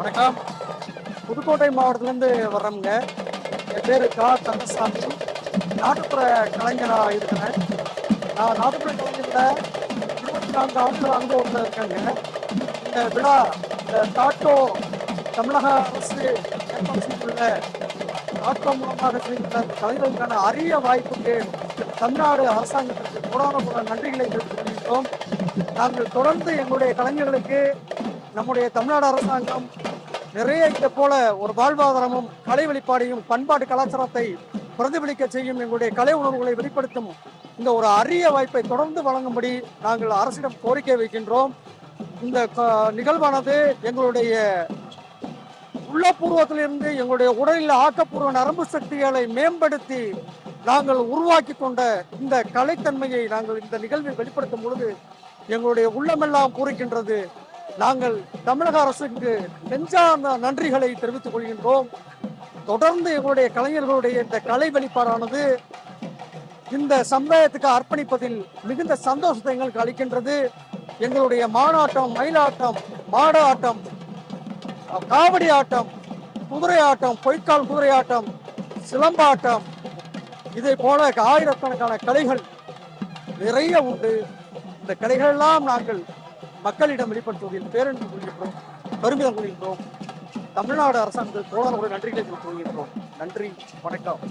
வணக்கம். புதுக்கோட்டை மாவட்டத்திலேருந்து வர்றோம்ங்க. என் பேர் கந்தசாமி. நாட்டுப்புற கலைஞராக இருக்கிறேன். நான் நாட்டுப்புற கலைஞரில் 24 ஆண்டுகள் அனுபவத்தில் இருக்கேங்க. இந்த விழா இந்த டாட்டோ தமிழக அரசு ஏற்பாடு செய்துள்ள டாட்டோ மூலமாக செய்துள்ள கலைஞர்களுக்கான அரிய வாய்ப்புக்கு தமிழ்நாடு அரசாங்கத்திற்கு கோடான நன்றிகளை தெரிவித்துக் கொள்கின்றோம். நாங்கள் தொடர்ந்து எங்களுடைய கலைஞர்களுக்கு நம்முடைய தமிழ்நாடு அரசாங்கம் நிறைய இதை போல ஒரு வாழ்வாதாரமும் கலை வெளிப்பாடையும் பண்பாட்டு கலாச்சாரத்தை பிரதிபலிக்க செய்யும் எங்களுடைய கலை உணர்வுகளை வெளிப்படுத்தும் இந்த ஒரு அரிய வாய்ப்பை தொடர்ந்து வழங்கும்படி நாங்கள் அரசிடம் கோரிக்கை வைக்கின்றோம். இந்த நிகழ்வானது எங்களுடைய உள்ளபூர்வத்திலிருந்து எங்களுடைய உடலில் ஆக்கப்பூர்வ நரம்பு சக்திகளை மேம்படுத்தி நாங்கள் உருவாக்கி கொண்ட இந்த கலைத்தன்மையை நாங்கள் இந்த நிகழ்வில் வெளிப்படுத்தும் பொழுது எங்களுடைய உள்ளமெல்லாம் பூரிக்கின்றது. நாங்கள் தமிழக அரசுக்கு நெஞ்சார்ந்த நன்றிகளை தெரிவித்துக் கொள்கின்றோம். தொடர்ந்து எங்களுடைய கலைஞர்களுடைய இந்த கலை வெளிப்பாடானது இந்த சமுதாயத்துக்கு அர்ப்பணிப்பதில் மிகுந்த சந்தோஷத்தை எங்களுக்கு அளிக்கின்றது. எங்களுடைய மானாட்டம், மயிலாட்டம், மாட ஆட்டம், காவடி ஆட்டம், குதிரை ஆட்டம், பொய்க்கால் குதிரை ஆட்டம், சிலம்பாட்டம், இதை போல ஆயிரக்கணக்கான கலைகள் நிறைய உண்டு. இந்த கலைகள் எல்லாம் நாங்கள் மக்களிடம் வெளிப்படுத்துவதில் பேரன்பு கொள்கின்றோம், பெருமிதம் கொள்கின்றோம். தமிழ்நாடு அரசாங்கத்துக்கு கோடான நன்றிகளை கொள்கின்றோம். நன்றி, வணக்கம்.